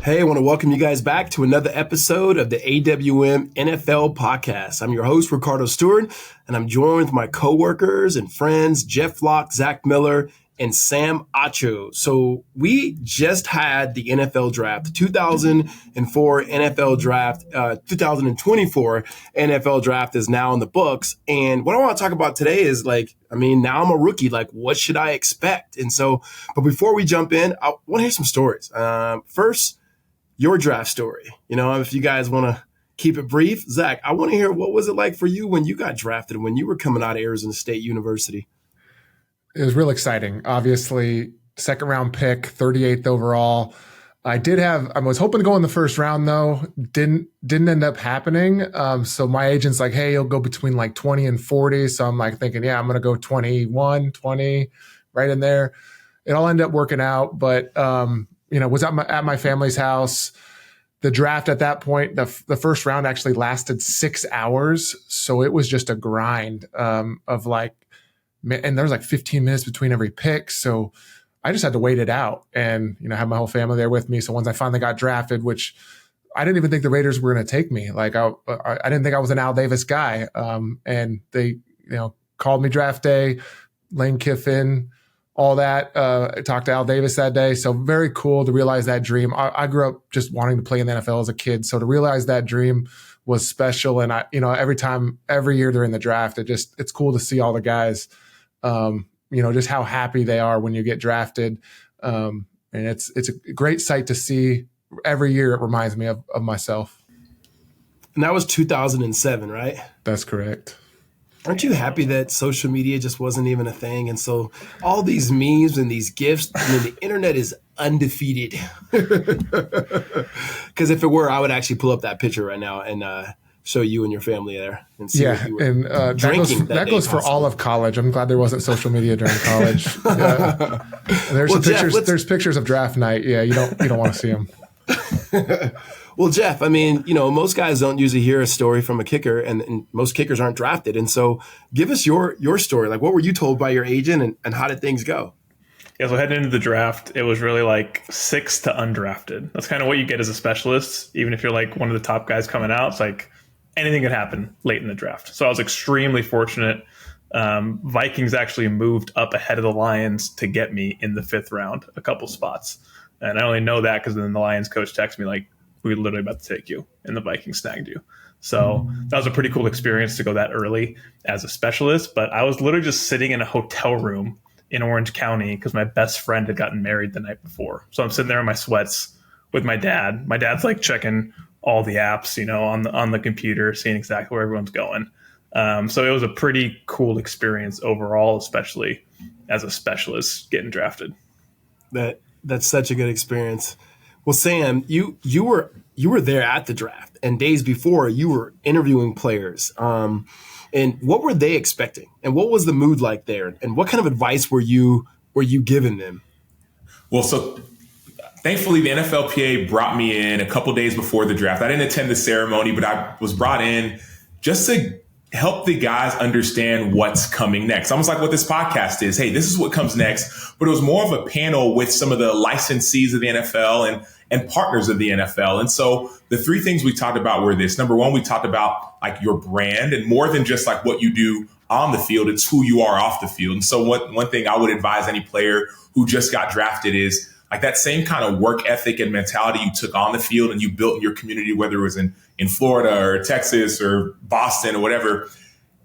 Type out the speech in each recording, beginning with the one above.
Hey, I want to welcome you guys back to another episode of the AWM NFL podcast. I'm your host, Riccardo Stewart, and I'm joined with my coworkers and friends, Jeff Flock, Zach Miller, and Sam Acho. So we just had the NFL draft, the 2004 NFL draft, 2024 NFL draft is now in the books. And what I want to talk about today is now I'm a rookie. What should I expect? And so, but before we jump in, I want to hear some stories. First, your draft story. If you guys want to keep it brief. Zach, I want to hear, what was it like for you when you got drafted, when you were coming out of Arizona State University? It was real exciting. Obviously, second round pick, 38th overall. I was hoping to go in the first round though. Didn't end up happening. So my agent's like, hey, you'll go between 20 and 40. So I'm thinking, yeah, I'm going to go 21, 20, right in there. It all ended up working out, but was at my family's house. The draft at that point, the first round actually lasted 6 hours. So it was just a grind and there was 15 minutes between every pick. So I just had to wait it out and, have my whole family there with me. So once I finally got drafted, which I didn't even think the Raiders were going to take me. I didn't think I was an Al Davis guy. And they, called me draft day, Lane Kiffin, all that. I talked to Al Davis that day. So very cool to realize that dream. I grew up just wanting to play in the NFL as a kid. So to realize that dream was special. And every year during the draft, it's cool to see all the guys, just how happy they are when you get drafted. And it's a great sight to see every year. It reminds me of myself. And that was 2007, right? That's correct. Aren't you happy that social media just wasn't even a thing? And so all these memes and these GIFs, the internet is undefeated. Because if it were, I would actually pull up that picture right now and show you and your family there and see what you were drinking. That goes for all of college. I'm glad there wasn't social media during college. Yeah. There's pictures of draft night. Yeah, you don't want to see them. Well, Jeff, most guys don't usually hear a story from a kicker, and most kickers aren't drafted. And so give us your story. What were you told by your agent, and how did things go? Yeah, so heading into the draft, it was really 6 to undrafted. That's kind of what you get as a specialist. Even if you're one of the top guys coming out, it's anything could happen late in the draft. So I was extremely fortunate. Vikings actually moved up ahead of the Lions to get me in the 5th round, a couple spots. And I only know that because then the Lions coach texted me we were literally about to take you, and the Vikings snagged you. So that was a pretty cool experience to go that early as a specialist. But I was literally just sitting in a hotel room in Orange County because my best friend had gotten married the night before. So I'm sitting there in my sweats with my dad. My dad's checking all the apps, on the computer, seeing exactly where everyone's going. So it was a pretty cool experience overall, especially as a specialist getting drafted. That's such a good experience. Well, Sam, you were there at the draft, and days before you were interviewing players. And what were they expecting? And what was the mood like there? And what kind of advice were you giving them? Well, so thankfully the NFLPA brought me in a couple days before the draft. I didn't attend the ceremony, but I was brought in just to help the guys understand what's coming next. Almost like what this podcast is. Hey, this is what comes next. But it was more of a panel with some of the licensees of the NFL and partners of the NFL. And so the 3 things we talked about were this. Number 1, we talked about your brand, and more than just what you do on the field, it's who you are off the field. And so one thing I would advise any player who just got drafted is that same kind of work ethic and mentality you took on the field and you built in your community, whether it was in Florida or Texas or Boston or whatever.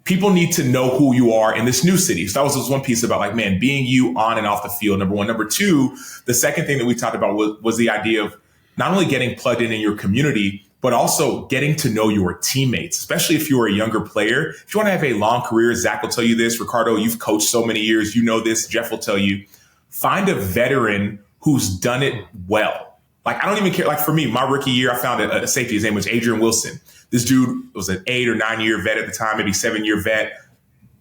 People need to know who you are in this new city. So that was just one piece about being you on and off the field, number 1. Number 2, the second thing that we talked about was the idea of not only getting plugged in your community, but also getting to know your teammates, especially if you're a younger player. If you want to have a long career, Zach will tell you this, Riccardo, you've coached so many years, you know this, Jeff will tell you, find a veteran who's done it well. I don't even care. For me, my rookie year, I found a safety. His name was Adrian Wilson. This dude was an 8 or 9 year vet at the time, maybe 7-year vet,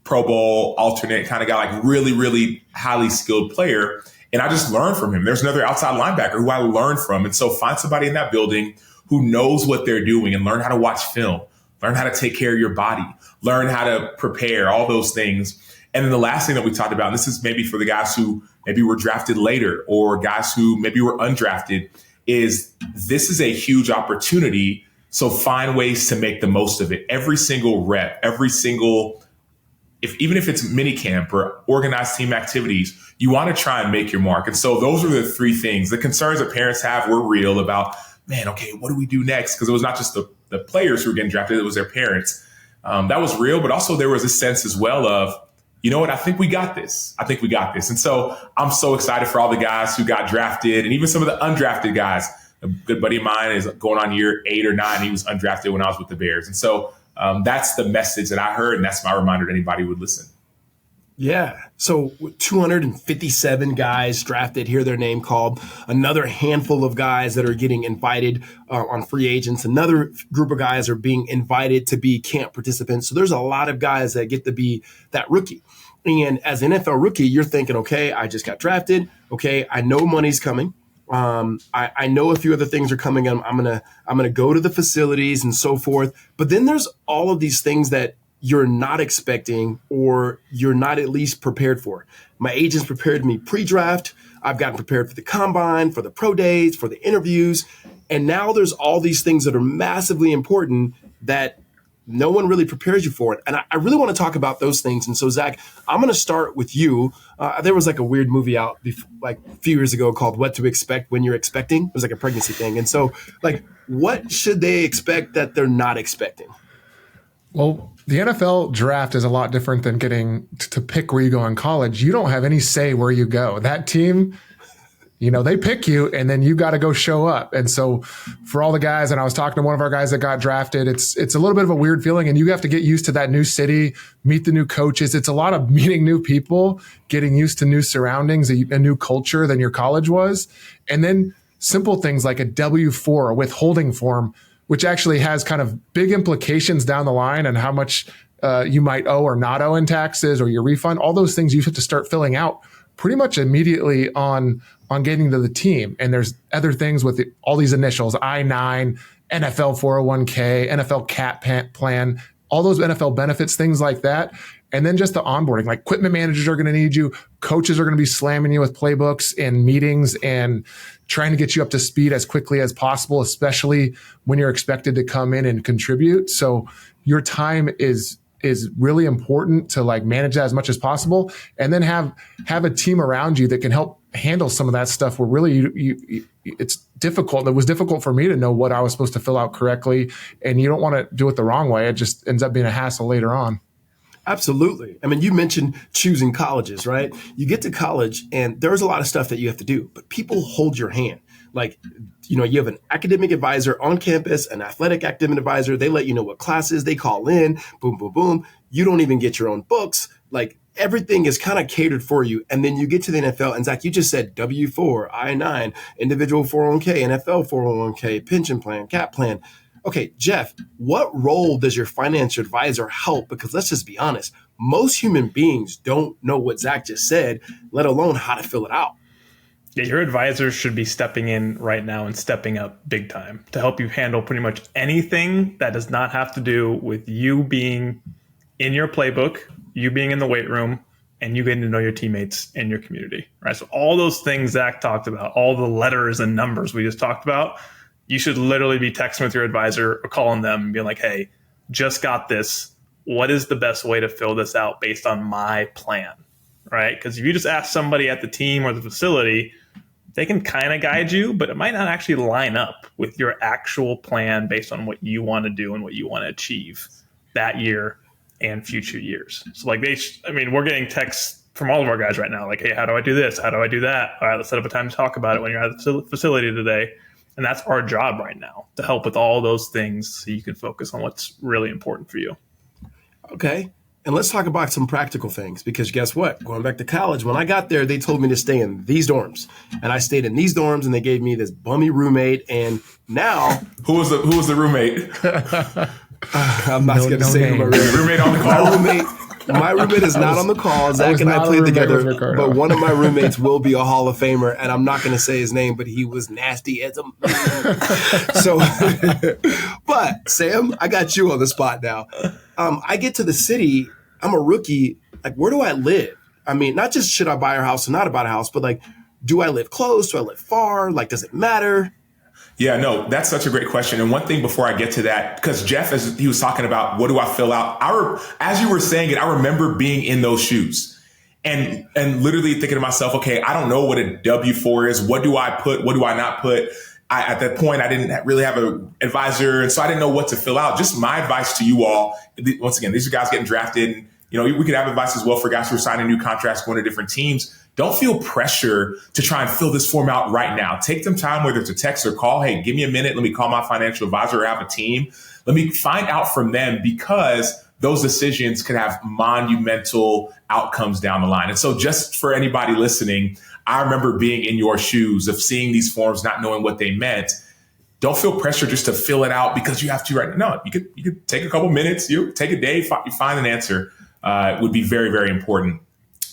Pro Bowl, alternate kind of guy, really, really highly skilled player. And I just learned from him. There's another outside linebacker who I learned from. And so find somebody in that building who knows what they're doing and learn how to watch film, learn how to take care of your body, learn how to prepare, all those things. And then the last thing that we talked about, and this is maybe for the guys who maybe were drafted later or guys who maybe were undrafted, is this is a huge opportunity. So find ways to make the most of it. Every single rep, even if it's mini camp or organized team activities, you want to try and make your mark. And so those are the three things. The concerns that parents have were real about, man, okay, what do we do next? Because it was not just the players who were getting drafted, it was their parents. That was real, but also there was a sense as well of, you know what, I think we got this. And so I'm so excited for all the guys who got drafted and even some of the undrafted guys. A good buddy of mine is going on year 8 or 9. He was undrafted when I was with the Bears. And so that's the message that I heard, and that's my reminder to anybody who would listen. Yeah. So 257 guys drafted, hear their name called. Another handful of guys that are getting invited on free agents. Another group of guys are being invited to be camp participants. So there's a lot of guys that get to be that rookie. And as an NFL rookie, you're thinking, okay, I just got drafted. Okay, I know money's coming. I know a few other things are coming. I'm gonna go to the facilities and so forth. But then there's all of these things that you're not expecting or you're not at least prepared for. My agents prepared me pre-draft. I've gotten prepared for the combine, for the pro days, for the interviews. And now there's all these things that are massively important that no one really prepares you for it. And I really want to talk about those things. And so, Zach, I'm going to start with you. There was like a weird movie out like a few years ago called What to Expect When You're Expecting. It was like a pregnancy thing. And so, like, what should they expect that they're not expecting? Well, the NFL draft is a lot different than getting to pick where you go in college. You don't have any say where you go. That team, they pick you and then you got to go show up. And so for all the guys, and I was talking to one of our guys that got drafted, it's a little bit of a weird feeling, and you have to get used to that new city, meet the new coaches. It's a lot of meeting new people, getting used to new surroundings, a new culture than your college was. And then simple things like a W-4, a withholding form, which actually has kind of big implications down the line and how much you might owe or not owe in taxes or your refund. All those things you have to start filling out pretty much immediately on getting to the team. And there's other things with all these initials, I-9, NFL 401k, NFL CAT plan, all those NFL benefits, things like that. And then just the onboarding, like equipment managers are going to need you. Coaches are going to be slamming you with playbooks and meetings and trying to get you up to speed as quickly as possible, especially when you're expected to come in and contribute. So your time is really important to like manage that as much as possible, and then have a team around you that can help handle some of that stuff where really it's difficult. It was difficult for me to know what I was supposed to fill out correctly, and you don't want to do it the wrong way. It just ends up being a hassle later on. Absolutely. I mean, you mentioned choosing colleges, right? You get to college and there's a lot of stuff that you have to do, but people hold your hand. Like, you have an academic advisor on campus, an athletic academic advisor. They let you know what classes they call in, boom, boom, boom. You don't even get your own books. Like, everything is kind of catered for you. And then you get to the NFL, and Zach, you just said W-4, I-9, individual 401k, NFL 401k, pension plan, CAT plan. Okay, Jeff, what role does your financial advisor help? Because let's just be honest, most human beings don't know what Zach just said, let alone how to fill it out. Yeah, your advisor should be stepping in right now and stepping up big time to help you handle pretty much anything that does not have to do with you being in your playbook, you being in the weight room, and you getting to know your teammates in your community, right? So all those things Zach talked about, all the letters and numbers we just talked about, you should literally be texting with your advisor or calling them and being like, hey, just got this. What is the best way to fill this out based on my plan, right? Because if you just ask somebody at the team or the facility, they can kind of guide you, but it might not actually line up with your actual plan based on what you want to do and what you want to achieve that year and future years. So like we're getting texts from all of our guys right now, like, hey, how do I do this? How do I do that? All right, let's set up a time to talk about it when you're at the facility today. And that's our job right now, to help with all those things so you can focus on what's really important for you. Okay. And let's talk about some practical things, because guess what? Going back to college, when I got there, they told me to stay in these dorms. And I stayed in these dorms, and they gave me this bummy roommate. And now... Who was the roommate? I'm not going to say who my roommate on the call. My roommate is not on the call. Zach and I played together, but one of my roommates will be a Hall of Famer, and I'm not going to say his name, but he was nasty as a... So, but Sam, I got you on the spot now. I get to the city, I'm a rookie. Like, where do I live? I mean, not just should I buy a house or not buy a house, but like, do I live close? Do I live far? Like, does it matter? Yeah, no, that's such a great question. And one thing before I get to that, because Jeff, as he was talking about, what do I fill out? As you were saying it, I remember being in those shoes and literally thinking to myself, okay, I don't know what a W-4 is. What do I put? What do I not put? At that point, I didn't really have an advisor. And so I didn't know what to fill out. Just my advice to you all, once again, these are guys getting drafted. And, we could have advice as well for guys who are signing new contracts, going to different teams. Don't feel pressure to try and fill this form out right now. Take some time, whether it's a text or call. Hey, give me a minute. Let me call my financial advisor or have a team. Let me find out from them, because those decisions could have monumental outcomes down the line. And so just for anybody listening, I remember being in your shoes of seeing these forms, not knowing what they meant. Don't feel pressure just to fill it out because you have to right now. No, you could take a couple minutes, you take a day, you find an answer. It would be very, very important.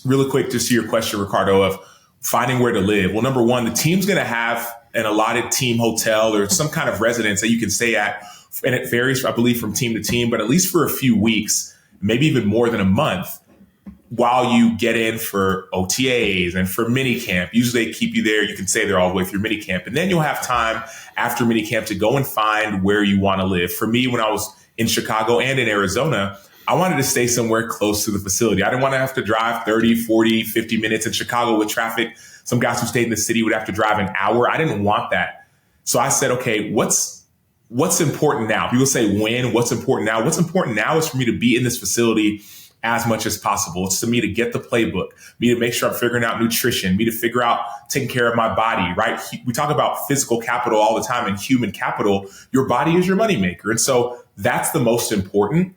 Really quick, just to your question, Riccardo, of finding where to live. Well, number one, the team's going to have an allotted team hotel or some kind of residence that you can stay at. And it varies, I believe, from team to team, but at least for a few weeks, maybe even more than a month, while you get in for OTAs and for minicamp. Usually they keep you there. You can stay there all the way through minicamp. And then you'll have time after minicamp to go and find where you want to live. For me, when I was in Chicago and in Arizona, I wanted to stay somewhere close to the facility. I didn't want to have to drive 30, 40, 50 minutes in Chicago with traffic. Some guys who stayed in the city would have to drive an hour. I didn't want that. So I said, okay, what's important now? People say when, what's important now? What's important now is for me to be in this facility as much as possible. It's to me to get the playbook, me to make sure I'm figuring out nutrition, me to figure out taking care of my body, right? We talk about physical capital all the time and human capital. Your body is your moneymaker. And so that's the most important.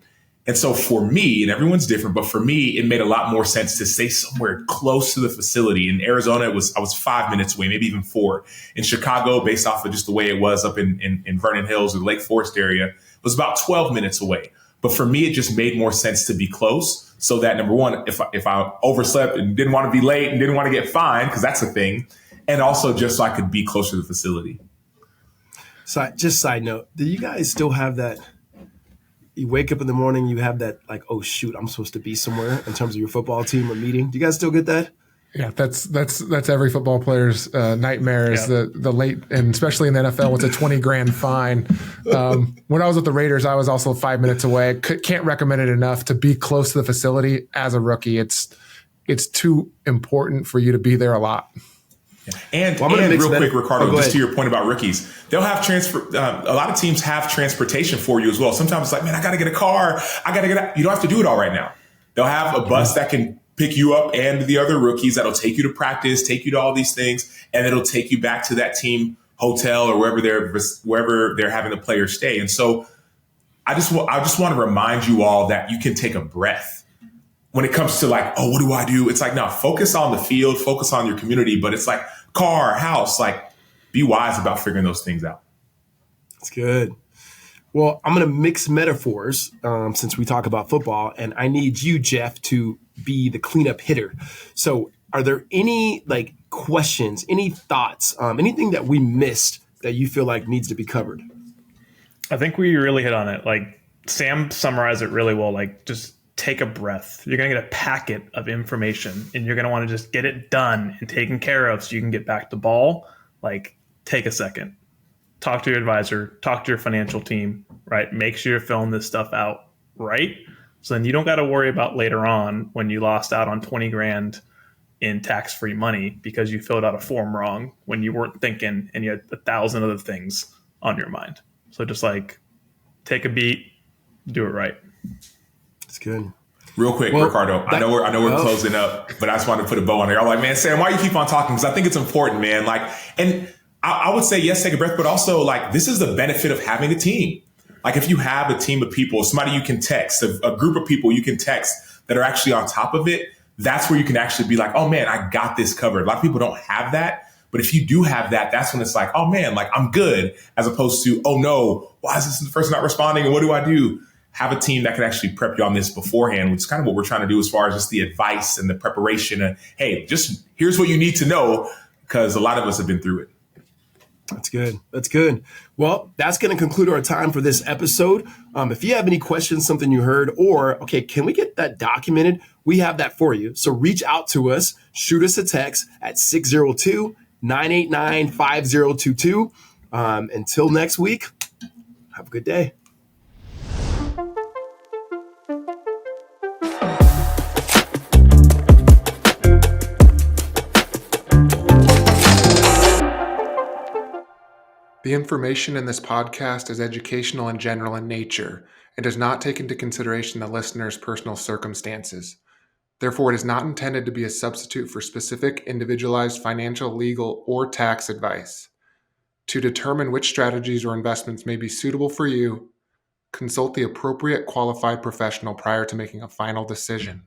And so for me, and everyone's different, but for me, it made a lot more sense to stay somewhere close to the facility. In Arizona, I was 5 minutes away, maybe even 4. In Chicago, based off of just the way it was up in Vernon Hills or the Lake Forest area, it was about 12 minutes away. But for me, it just made more sense to be close, so that, number one, if I overslept and didn't want to be late and didn't want to get fined, because that's a thing, and also just so I could be closer to the facility. So just side note, do you guys still have that? You wake up in the morning, you have that like, oh shoot, I'm supposed to be somewhere in terms of your football team or meeting. Do you guys still get that? Yeah, that's every football player's nightmare is the late, and especially in the NFL with a $20,000 fine. When I was with the Raiders, I was also 5 minutes away. Can't recommend it enough to be close to the facility as a rookie. It's too important for you to be there a lot. And real quick, Riccardo, just to your point about rookies, they'll have a lot of teams have transportation for you as well. Sometimes it's like, man, I got to get a car. You don't have to do it all right now. They'll have a bus that can pick you up and the other rookies that'll take you to practice, take you to all these things, and it'll take you back to that team hotel or wherever they're having the players stay. And so I just want to remind you all that you can take a breath when it comes to like, oh, what do I do? It's like, no, focus on the field, focus on your community, but it's like car, house, like be wise about figuring those things out. That's good. Well, I'm going to mix metaphors since we talk about football, and I need you, Jeff, to be the cleanup hitter. So are there any like questions, any thoughts, anything that we missed that you feel like needs to be covered? I think we really hit on it. Like Sam summarized it really well. Like just take a breath. You're going to get a packet of information and you're going to want to just get it done and taken care of so you can get back to ball. Like take a second. Talk to your advisor, talk to your financial team, right? Make sure you're filling this stuff out right. So then you don't got to worry about later on when you lost out on $20,000 in tax-free money because you filled out a form wrong when you weren't thinking and you had 1,000 other things on your mind. So just like take a beat, do it right. That's good. Real quick, Riccardo, I know we're closing up, but I just wanted to put a bow on there. I'm like, man, Sam, why you keep on talking? Because I think it's important, man. Like, and I would say, yes, take a breath, but also like this is the benefit of having a team. Like if you have a team of people, somebody you can text, a group of people you can text that are actually on top of it, that's where you can actually be like, oh man, I got this covered. A lot of people don't have that. But if you do have that, that's when it's like, oh man, like I'm good, as opposed to, oh no, why is this person not responding? And what do I do? Have a team that can actually prep you on this beforehand, which is kind of what we're trying to do as far as just the advice and the preparation. And hey, just here's what you need to know, because a lot of us have been through it. That's good. That's good. Well, that's going to conclude our time for this episode. If you have any questions, something you heard, or, okay, can we get that documented? We have that for you. So reach out to us, shoot us a text at 602-989-5022, Until next week, have a good day. The information in this podcast is educational and general in nature and does not take into consideration the listener's personal circumstances. Therefore, it is not intended to be a substitute for specific individualized financial, legal, or tax advice. To determine which strategies or investments may be suitable for you, consult the appropriate qualified professional prior to making a final decision.